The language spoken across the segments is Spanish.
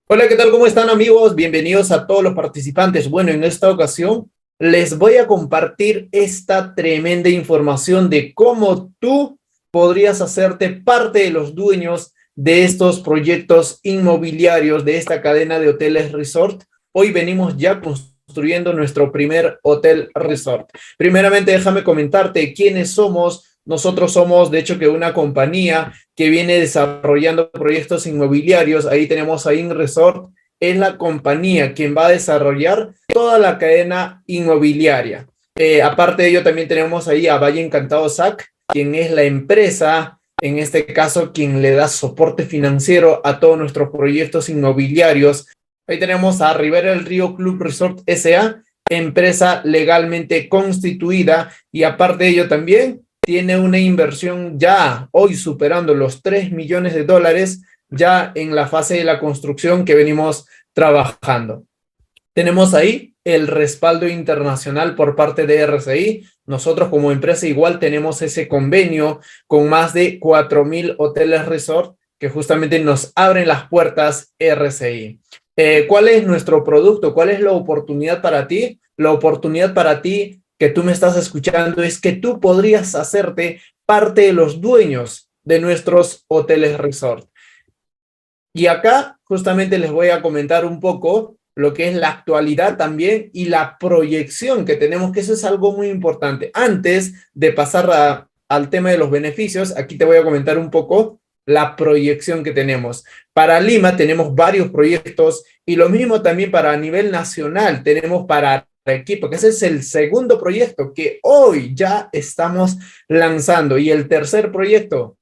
Hola, ¿qué tal? ¿Cómo están, amigos? Bienvenidos a todos los participantes. Bueno, en esta ocasión les voy a compartir esta tremenda información de cómo tú podrías hacerte parte de los dueños de estos proyectos inmobiliarios, de esta cadena de hoteles resort. Hoy venimos ya construyendo nuestro primer hotel resort. Primeramente, déjame comentarte quiénes somos. Nosotros somos, de hecho, que una compañía que viene desarrollando proyectos inmobiliarios. Ahí tenemos a InResort, es la compañía quien va a desarrollar toda la cadena inmobiliaria. Aparte de ello, también tenemos ahí a Valle Encantado SAC, quien es la empresa, en este caso, quien le da soporte financiero a todos nuestros proyectos inmobiliarios. Ahí tenemos a Ribera del Río Club Resort S.A., empresa legalmente constituida, y aparte de ello también tiene una inversión ya hoy superando los 3 millones de dólares ya en la fase de la construcción que venimos trabajando. Tenemos ahí el respaldo internacional por parte de RCI. Nosotros como empresa igual tenemos ese convenio con más de 4,000 hoteles resort que justamente nos abren las puertas RCI. ¿Cuál es nuestro producto? ¿Cuál es la oportunidad para ti? La oportunidad para ti que tú me estás escuchando es que tú podrías hacerte parte de los dueños de nuestros hoteles resort. Y acá justamente les voy a comentar un poco lo que es la actualidad también y la proyección que tenemos, que eso es algo muy importante. Antes de pasar al tema de los beneficios, aquí te voy a comentar un poco la proyección que tenemos. Para Lima tenemos varios proyectos y lo mismo también para a nivel nacional tenemos para Arequipa, que ese es el segundo proyecto que hoy ya estamos lanzando. Y el tercer proyecto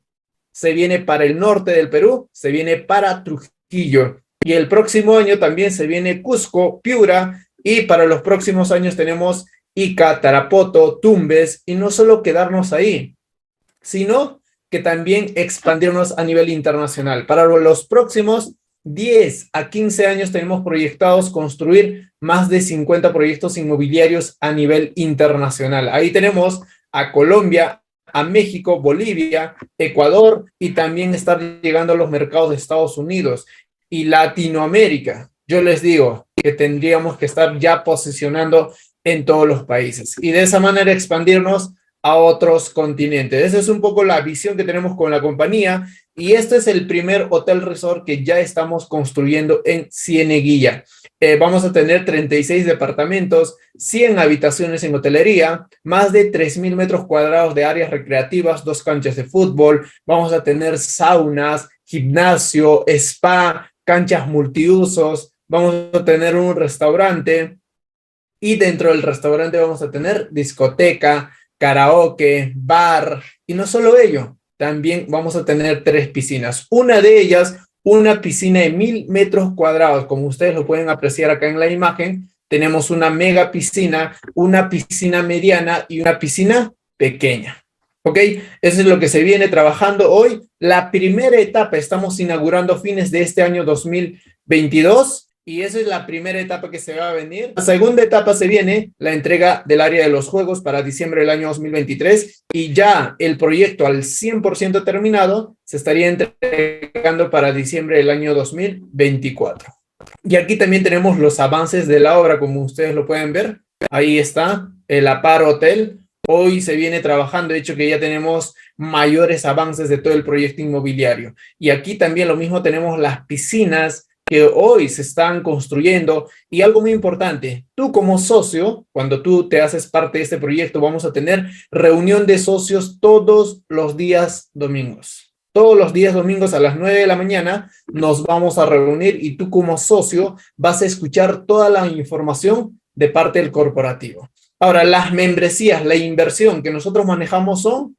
se viene para el norte del Perú, se viene para Trujillo. Y el próximo año también se viene Cusco, Piura, y para los próximos años tenemos Ica, Tarapoto, Tumbes, y no solo quedarnos ahí, sino que también expandirnos a nivel internacional. Para los próximos 10 a 15 años tenemos proyectados construir más de 50 proyectos inmobiliarios a nivel internacional. Ahí tenemos a Colombia, a México, Bolivia, Ecuador y también estar llegando a los mercados de Estados Unidos y Latinoamérica. Yo les digo que tendríamos que estar ya posicionando en todos los países y de esa manera expandirnos a otros continentes. Esa es un poco la visión que tenemos con la compañía y este es el primer hotel resort que ya estamos construyendo en Cieneguilla. Vamos a tener 36 departamentos, 100 habitaciones en hotelería, más de 3,000 metros cuadrados de áreas recreativas, 2 canchas de fútbol, vamos a tener saunas, gimnasio, spa, canchas multiusos, vamos a tener un restaurante y dentro del restaurante vamos a tener discoteca, karaoke, bar, y no solo ello, también vamos a tener 3 piscinas. Una de ellas, una piscina de 1,000 metros cuadrados, como ustedes lo pueden apreciar acá en la imagen. Tenemos una mega piscina, una piscina mediana y una piscina pequeña. ¿Ok? Eso es lo que se viene trabajando hoy. La primera etapa estamos inaugurando fines de este año 2022. Y esa es la primera etapa que se va a venir. La segunda etapa se viene la entrega del área de los juegos para diciembre del año 2023 y ya el proyecto al 100% terminado se estaría entregando para diciembre del año 2024. Y aquí también tenemos los avances de la obra, como ustedes lo pueden ver. Ahí está el Apar Hotel. Hoy se viene trabajando, de hecho que ya tenemos mayores avances de todo el proyecto inmobiliario. Y aquí también lo mismo tenemos las piscinas que hoy se están construyendo y algo muy importante, tú como socio, cuando tú te haces parte de este proyecto, vamos a tener reunión de socios todos los días domingos. Todos los días domingos a las 9 de la mañana nos vamos a reunir y tú como socio vas a escuchar toda la información de parte del corporativo. Ahora, las membresías, la inversión que nosotros manejamos son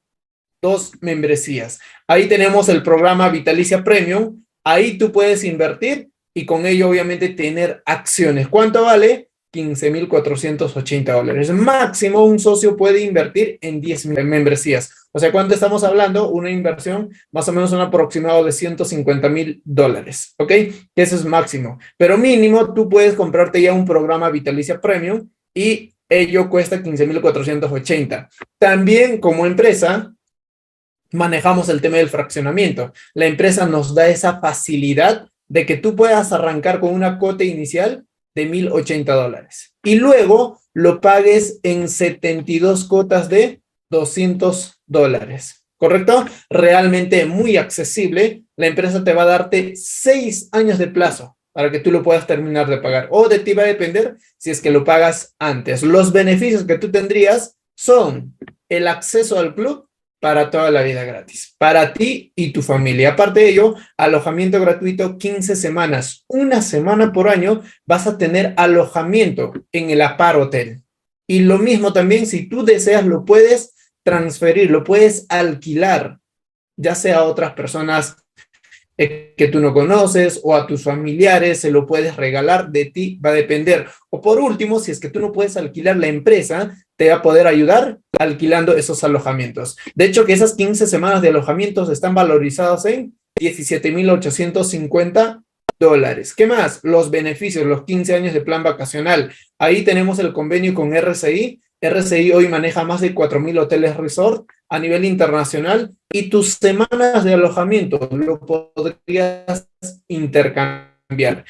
2 membresías. Ahí tenemos el programa Vitalicia Premium. Ahí tú puedes invertir y con ello obviamente tener acciones. ¿Cuánto vale? $15,480. Máximo un socio puede invertir en 10 membresías. O sea, ¿cuánto estamos hablando? Una inversión más o menos un aproximado de $150,000. ¿Ok? Eso es máximo. Pero mínimo tú puedes comprarte ya un programa Vitalicia Premium y ello cuesta 15,480. También como empresa manejamos el tema del fraccionamiento. La empresa nos da esa facilidad de que tú puedas arrancar con una cuota inicial de $1,080 y luego lo pagues en 72 cuotas de $200, ¿correcto? Realmente muy accesible. La empresa te va a darte 6 años de plazo para que tú lo puedas terminar de pagar, o de ti va a depender si es que lo pagas antes. Los beneficios que tú tendrías son el acceso al club para toda la vida gratis, para ti y tu familia. Aparte de ello, alojamiento gratuito 15 semanas, una semana por año vas a tener alojamiento en el Apar Hotel. Y lo mismo también, si tú deseas, lo puedes transferir, lo puedes alquilar, ya sea a otras personas que tú no conoces o a tus familiares, se lo puedes regalar, de ti va a depender. O por último, si es que tú no puedes alquilar, la empresa te va a poder ayudar alquilando esos alojamientos. De hecho, que esas 15 semanas de alojamientos están valorizados en $17,850. ¿Qué más? Los beneficios, los 15 años de plan vacacional. Ahí tenemos el convenio con RCI. RCI hoy maneja más de 4,000 hoteles resort a nivel internacional y tus semanas de alojamiento lo podrías intercambiar.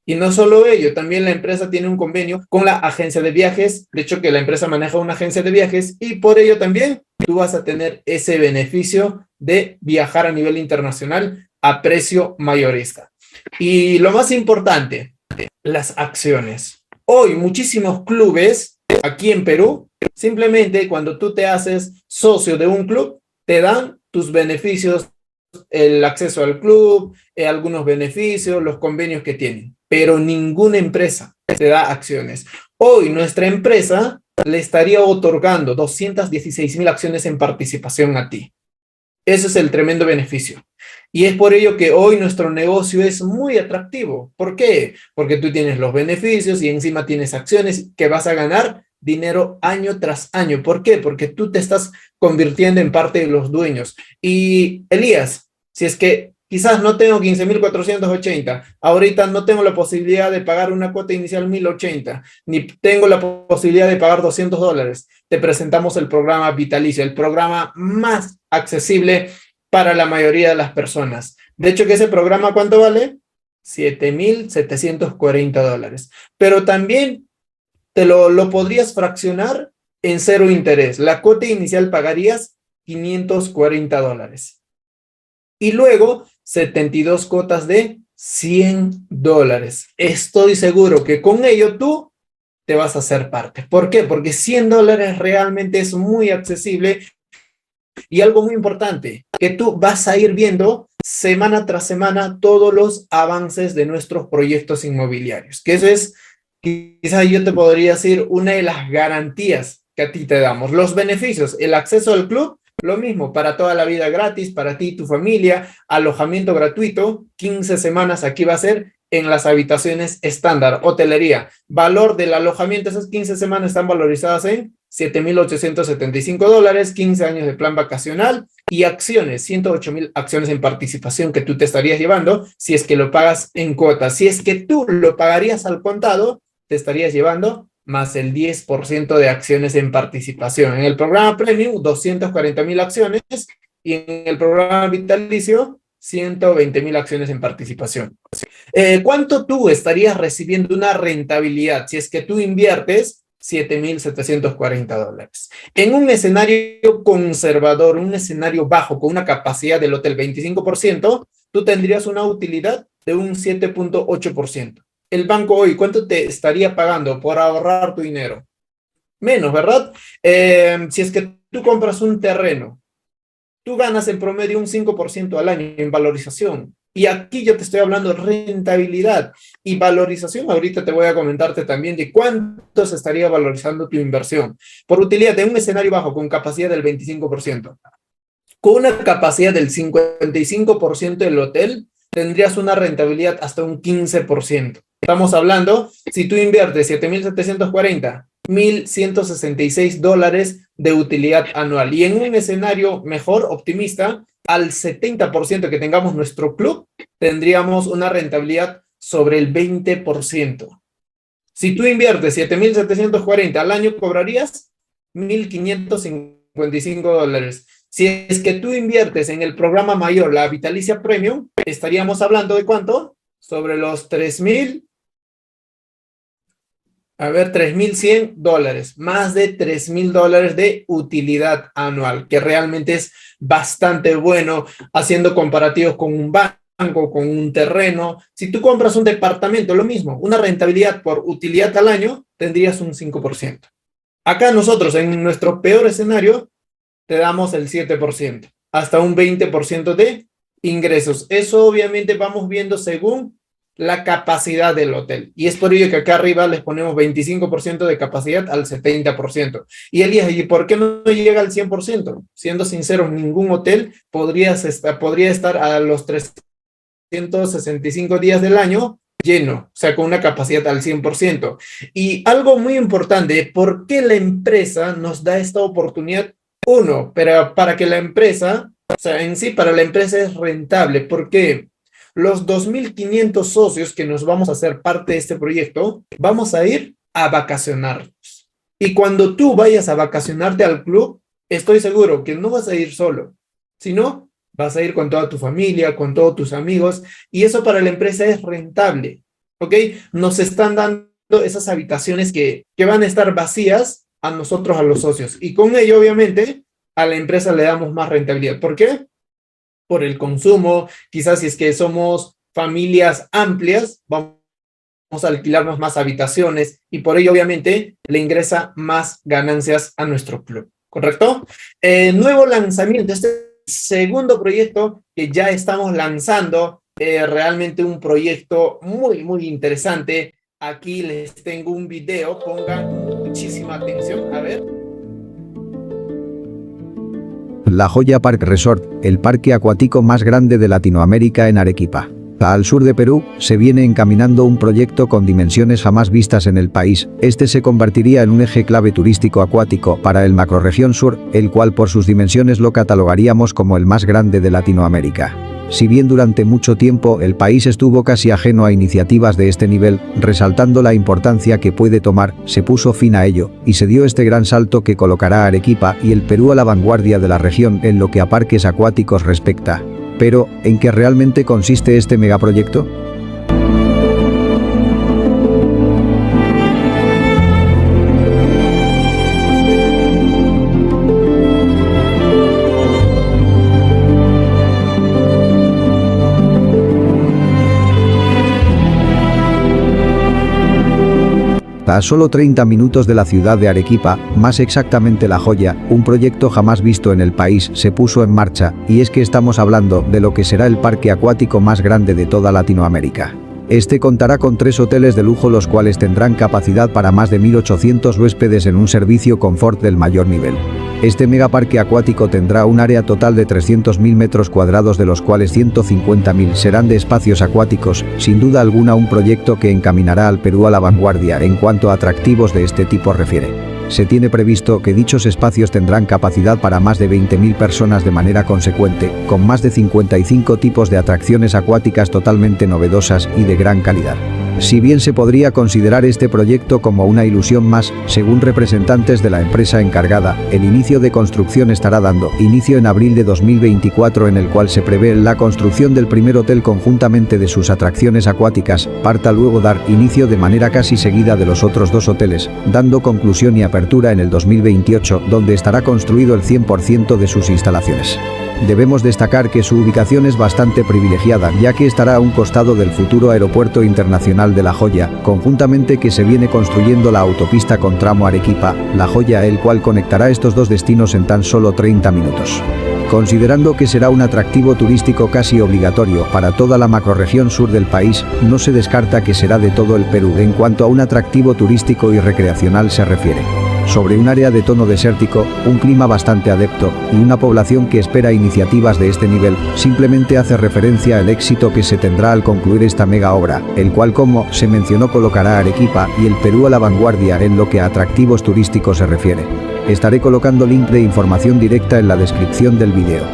Y no solo ello, también la empresa tiene un convenio con la agencia de viajes. De hecho, que la empresa maneja una agencia de viajes y por ello también tú vas a tener ese beneficio de viajar a nivel internacional a precio mayorista. Y lo más importante, las acciones. Hoy muchísimos clubes aquí en Perú, simplemente cuando tú te haces socio de un club, te dan tus beneficios, el acceso al club, algunos beneficios, los convenios que tienen, pero ninguna empresa te da acciones. Hoy nuestra empresa le estaría otorgando 216,000 acciones en participación a ti. Ese es el tremendo beneficio. Y es por ello que hoy nuestro negocio es muy atractivo. ¿Por qué? Porque tú tienes los beneficios y encima tienes acciones que vas a ganar dinero año tras año. ¿Por qué? Porque tú te estás convirtiendo en parte de los dueños. Y Elías, si es que quizás no tengo 15,480, ahorita no tengo la posibilidad de pagar una cuota inicial 1,080, ni tengo la posibilidad de pagar $200, te presentamos el programa Vitalicio, el programa más accesible para la mayoría de las personas. De hecho, que ese programa, ¿cuánto vale? $7,740. Pero también te lo podrías fraccionar en cero interés. La cuota inicial pagarías $540. Y luego 72 cuotas de $100. Estoy seguro que con ello tú te vas a hacer parte. ¿Por qué? Porque $100 realmente es muy accesible. Y algo muy importante, que tú vas a ir viendo semana tras semana todos los avances de nuestros proyectos inmobiliarios, que eso es, quizás yo te podría decir, una de las garantías que a ti te damos. Los beneficios, el acceso al club, lo mismo, para toda la vida gratis, para ti y tu familia, alojamiento gratuito, 15 semanas aquí va a ser en las habitaciones estándar, hotelería. Valor del alojamiento, esas 15 semanas están valorizadas en $7,875, 15 años de plan vacacional y acciones, 108,000 acciones en participación que tú te estarías llevando si es que lo pagas en cuotas. Si es que tú lo pagarías al contado, te estarías llevando más el 10% de acciones en participación. En el programa Premium, 240,000 acciones y en el programa Vitalicio, 120,000 acciones en participación. ¿Cuánto tú estarías recibiendo una rentabilidad si es que tú inviertes $7,740? En un escenario conservador, un escenario bajo, con una capacidad del hotel 25%, tú tendrías una utilidad de un 7,8%. El banco hoy, ¿cuánto te estaría pagando por ahorrar tu dinero? Menos, ¿verdad? Si es que tú compras un terreno, tú ganas en promedio un 5% al año en valorización. Y aquí yo te estoy hablando de rentabilidad y valorización. Ahorita te voy a comentarte también de cuánto se estaría valorizando tu inversión. Por utilidad, en un escenario bajo con capacidad del 25%. Con una capacidad del 55% del hotel, tendrías una rentabilidad hasta un 15%. Estamos hablando, si tú inviertes 7,740, $1,166 de utilidad anual. Y en un escenario mejor, optimista, al 70% que tengamos nuestro club, tendríamos una rentabilidad sobre el 20%. Si tú inviertes 7,740 al año, cobrarías $1,555. Si es que tú inviertes en el programa mayor, la Vitalicia Premium, estaríamos hablando de ¿cuánto? sobre los 3.000, a ver, $3.100, más de $3.000 de utilidad anual, que realmente es bastante bueno, haciendo comparativos con un banco, con un terreno. Si tú compras un departamento, lo mismo, una rentabilidad por utilidad al año, tendrías un 5%. Acá nosotros, en nuestro peor escenario, te damos el 7%, hasta un 20% de ingresos. Eso obviamente vamos viendo según la capacidad del hotel. Y es por ello que acá arriba les ponemos 25% de capacidad al 70%. Y Elías, ¿y por qué no llega al 100%? Siendo sinceros, ningún hotel podría estar a los 365 días del año lleno, o sea, con una capacidad al 100%. Y algo muy importante, ¿por qué la empresa nos da esta oportunidad? Uno, pero para que la empresa, o sea, en sí, para la empresa es rentable. ¿Por qué? Los 2.500 socios que nos vamos a hacer parte de este proyecto, vamos a ir a vacacionarnos. Y cuando tú vayas a vacacionarte al club, estoy seguro que no vas a ir solo, sino vas a ir con toda tu familia, con todos tus amigos, y eso para la empresa es rentable, ¿ok? Nos están dando esas habitaciones que van a estar vacías a nosotros, a los socios, y con ello, obviamente, a la empresa le damos más rentabilidad. ¿Por qué? Por el consumo, quizás si es que somos familias amplias, vamos a alquilarnos más habitaciones y por ello obviamente le ingresa más ganancias a nuestro club, ¿correcto? Nuevo lanzamiento, este segundo proyecto que ya estamos lanzando, realmente un proyecto muy, muy interesante. Aquí les tengo un video, pongan muchísima atención, a ver. La Joya Park Resort, el parque acuático más grande de Latinoamérica en Arequipa. Al sur de Perú, se viene encaminando un proyecto con dimensiones jamás vistas en el país. Este se convertiría en un eje clave turístico acuático para el macrorregión sur, el cual por sus dimensiones lo catalogaríamos como el más grande de Latinoamérica. Si bien durante mucho tiempo el país estuvo casi ajeno a iniciativas de este nivel, resaltando la importancia que puede tomar, se puso fin a ello, y se dio este gran salto que colocará a Arequipa y el Perú a la vanguardia de la región en lo que a parques acuáticos respecta. Pero, ¿en qué realmente consiste este megaproyecto? A solo 30 minutos de la ciudad de Arequipa, más exactamente La Joya, un proyecto jamás visto en el país se puso en marcha, y es que estamos hablando de lo que será el parque acuático más grande de toda Latinoamérica. Este contará con 3 hoteles de lujo, los cuales tendrán capacidad para más de 1.800 huéspedes en un servicio confort del mayor nivel. Este megaparque acuático tendrá un área total de 300.000 metros cuadrados, de los cuales 150.000 serán de espacios acuáticos, sin duda alguna un proyecto que encaminará al Perú a la vanguardia en cuanto a atractivos de este tipo refiere. Se tiene previsto que dichos espacios tendrán capacidad para más de 20.000 personas de manera consecuente, con más de 55 tipos de atracciones acuáticas totalmente novedosas y de gran calidad. Si bien se podría considerar este proyecto como una ilusión más, según representantes de la empresa encargada, el inicio de construcción estará dando inicio en abril de 2024, en el cual se prevé la construcción del primer hotel conjuntamente de sus atracciones acuáticas, parta luego dar inicio de manera casi seguida de los otros 2 hoteles, dando conclusión y apertura en el 2028, donde estará construido el 100% de sus instalaciones. Debemos destacar que su ubicación es bastante privilegiada, ya que estará a un costado del futuro Aeropuerto Internacional de La Joya, conjuntamente que se viene construyendo la autopista con tramo Arequipa-La Joya, el cual conectará estos 2 destinos en tan solo 30 minutos. Considerando que será un atractivo turístico casi obligatorio para toda la macrorregión sur del país, no se descarta que será de todo el Perú en cuanto a un atractivo turístico y recreacional se refiere. Sobre un área de tono desértico, un clima bastante adepto y una población que espera iniciativas de este nivel, simplemente hace referencia al éxito que se tendrá al concluir esta mega obra, el cual, como se mencionó, colocará a Arequipa y el Perú a la vanguardia en lo que a atractivos turísticos se refiere. Estaré colocando link de información directa en la descripción del vídeo.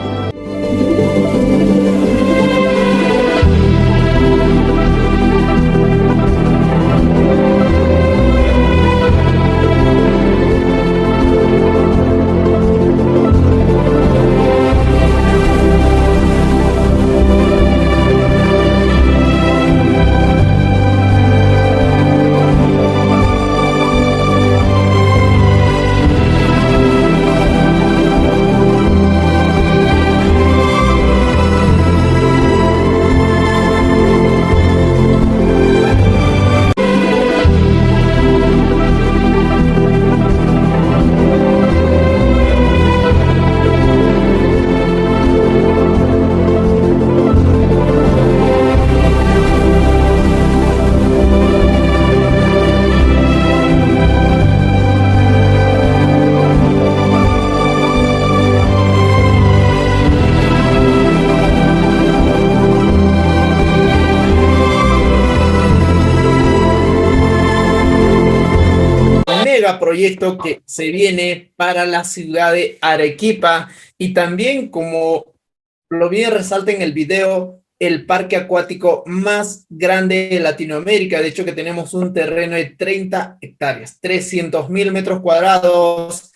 mega proyecto que se viene para la ciudad de Arequipa y también, como lo bien resalta en el video, el parque acuático más grande de Latinoamérica. De hecho, que tenemos un terreno de 30 hectáreas, 300.000 metros cuadrados.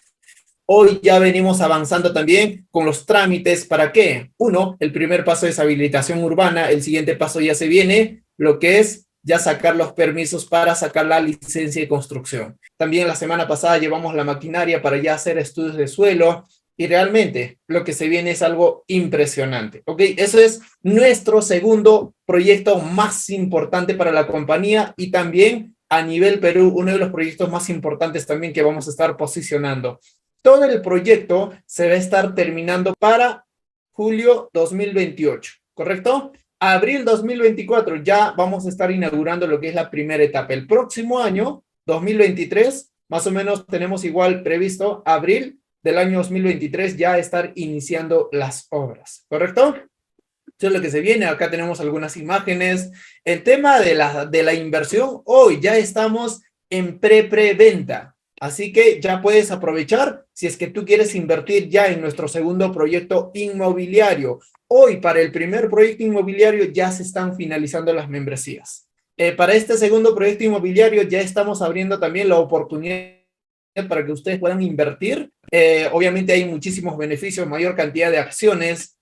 Hoy ya venimos avanzando también con los trámites. ¿Para qué? Uno, el primer paso es habilitación urbana. El siguiente paso ya se viene, lo que es ya sacar los permisos para sacar la licencia de construcción. También la semana pasada llevamos la maquinaria para ya hacer estudios de suelo y realmente lo que se viene es algo impresionante. ¿Ok? Eso es nuestro segundo proyecto más importante para la compañía y también a nivel Perú, uno de los proyectos más importantes también que vamos a estar posicionando. Todo el proyecto se va a estar terminando para julio 2028, ¿correcto? Abril 2024 ya vamos a estar inaugurando lo que es la primera etapa. El próximo año, 2023, más o menos tenemos igual previsto abril del año 2023 ya estar iniciando las obras, ¿correcto? Eso es lo que se viene. Acá tenemos algunas imágenes. El tema de la inversión, hoy ya estamos en preventa. Así que ya puedes aprovechar si es que tú quieres invertir ya en nuestro segundo proyecto inmobiliario. Hoy, para el primer proyecto inmobiliario, ya se están finalizando las membresías. Para este segundo proyecto inmobiliario, ya estamos abriendo también la oportunidad para que ustedes puedan invertir. Obviamente hay muchísimos beneficios, mayor cantidad de acciones.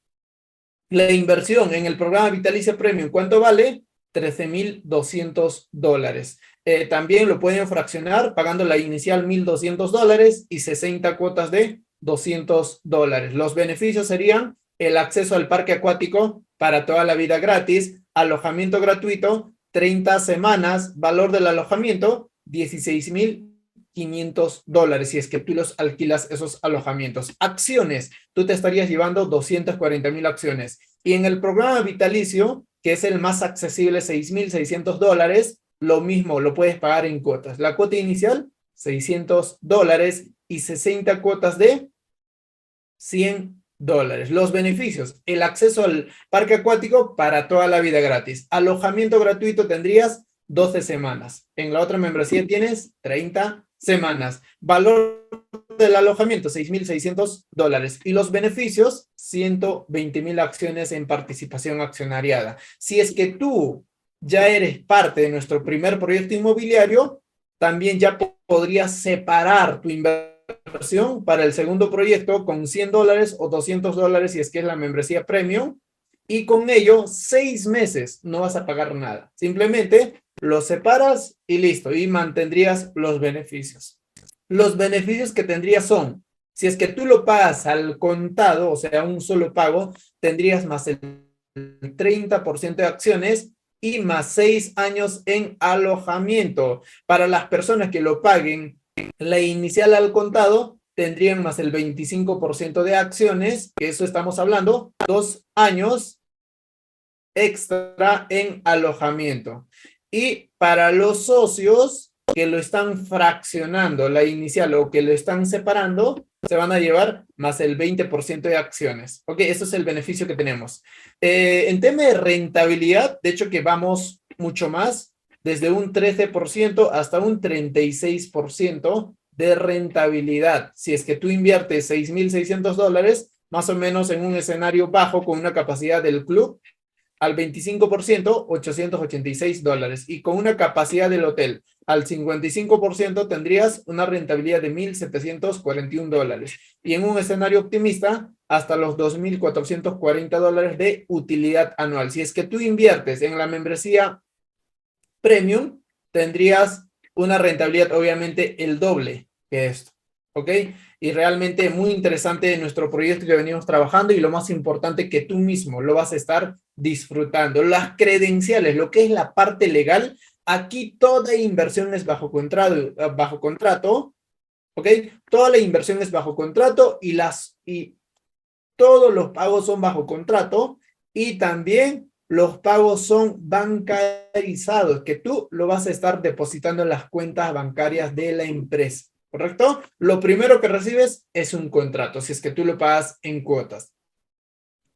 La inversión en el programa Vitalicia Premium, ¿cuánto vale? $13,200. También lo pueden fraccionar pagando la inicial $1,200 y 60 cuotas de $200. Los beneficios serían el acceso al parque acuático para toda la vida gratis, alojamiento gratuito, 30 semanas, valor del alojamiento, $16,500 si es que tú los alquilas esos alojamientos. Acciones, tú te estarías llevando 240,000 acciones. Y en el programa vitalicio, que es el más accesible, $6,600, lo mismo, lo puedes pagar en cuotas. La cuota inicial, $600 y 60 cuotas de $100. Los beneficios, el acceso al parque acuático para toda la vida gratis. Alojamiento gratuito tendrías 12 semanas. En la otra membresía tienes 30 semanas. Valor del alojamiento, $6,600. Y los beneficios, 120,000 acciones en participación accionariada. Si es que tú ya eres parte de nuestro primer proyecto inmobiliario, también ya podrías separar tu inversión para el segundo proyecto con $100 o $200 si es que es la membresía premium. Y con ello, 6 meses no vas a pagar nada. Simplemente lo separas y listo. Y mantendrías los beneficios. Los beneficios que tendrías son, si es que tú lo pagas al contado, o sea, un solo pago, tendrías más el 30% de acciones y más 6 años en alojamiento. Para las personas que lo paguen la inicial al contado, tendrían más el 25% de acciones, que eso estamos hablando, 2 años extra en alojamiento. Y para los socios que lo están fraccionando, la inicial o que lo están separando, se van a llevar más el 20% de acciones. Ok, eso es el beneficio que tenemos. En tema de rentabilidad, de hecho que vamos mucho más, desde un 13% hasta un 36% de rentabilidad. Si es que tú inviertes $6,600, más o menos en un escenario bajo con una capacidad del club, al 25%, $886. Y con una capacidad del hotel al 55% tendrías una rentabilidad de $1,741. Y en un escenario optimista, hasta los $2,440 de utilidad anual. Si es que tú inviertes en la membresía premium, tendrías una rentabilidad obviamente el doble que esto. ¿Ok? Y realmente muy interesante nuestro proyecto que venimos trabajando y lo más importante que tú mismo lo vas a estar disfrutando. Las credenciales, lo que es la parte legal, aquí toda inversión es bajo contrato, ¿ok? Toda la inversión es bajo contrato y todos los pagos son bajo contrato y también los pagos son bancarizados, que tú lo vas a estar depositando en las cuentas bancarias de la empresa. ¿Correcto? Lo primero que recibes es un contrato, si es que tú lo pagas en cuotas.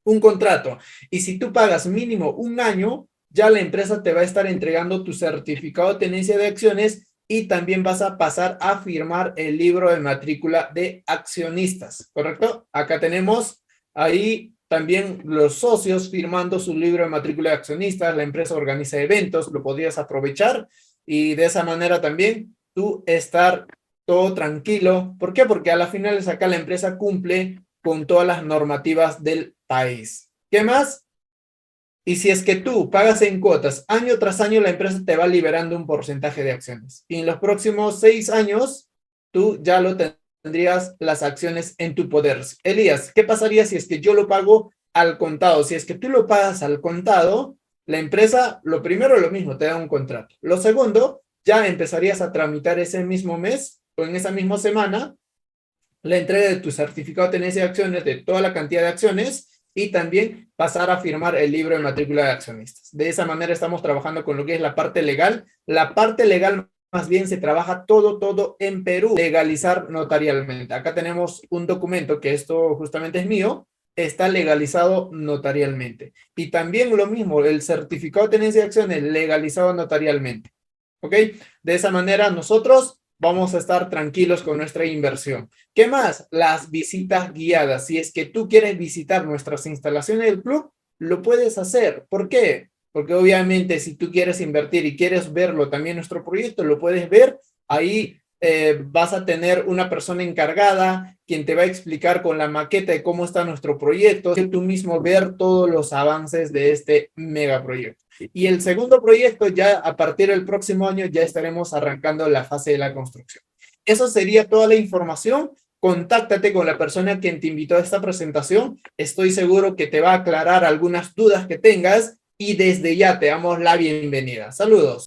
Un contrato. Y si tú pagas mínimo un año, ya la empresa te va a estar entregando tu certificado de tenencia de acciones y también vas a pasar a firmar el libro de matrícula de accionistas, ¿correcto? Acá tenemos ahí también los socios firmando su libro de matrícula de accionistas, la empresa organiza eventos, lo podrías aprovechar y de esa manera también tú estar todo tranquilo. ¿Por qué? Porque a la final acá la empresa cumple con todas las normativas del país. ¿Qué más? Y si es que tú pagas en cuotas, año tras año la empresa te va liberando un porcentaje de acciones. Y en los próximos 6 años, tú ya lo tendrías las acciones en tu poder. Elías, ¿qué pasaría si es que yo lo pago al contado? Si es que tú lo pagas al contado, la empresa, lo primero, lo mismo, te da un contrato. Lo segundo, ya empezarías a tramitar ese mismo mes o en esa misma semana la entrega de tu certificado de tenencia de acciones, de toda la cantidad de acciones, y también pasar a firmar el libro de matrícula de accionistas. De esa manera estamos trabajando con lo que es la parte legal. La parte legal más bien se trabaja todo en Perú, legalizar notarialmente. Acá tenemos un documento que esto justamente es mío, está legalizado notarialmente. Y también lo mismo, el certificado de tenencia de acciones legalizado notarialmente. ¿Ok? De esa manera nosotros vamos a estar tranquilos con nuestra inversión. ¿Qué más? Las visitas guiadas. Si es que tú quieres visitar nuestras instalaciones del club, lo puedes hacer. ¿Por qué? Porque obviamente si tú quieres invertir y quieres verlo también nuestro proyecto, lo puedes ver. Ahí vas a tener una persona encargada quien te va a explicar con la maqueta de cómo está nuestro proyecto, y tú mismo ver todos los avances de este megaproyecto. Y el segundo proyecto, ya a partir del próximo año, ya estaremos arrancando la fase de la construcción. Eso sería toda la información. Contáctate con la persona quien te invitó a esta presentación. Estoy seguro que te va a aclarar algunas dudas que tengas y desde ya te damos la bienvenida. Saludos.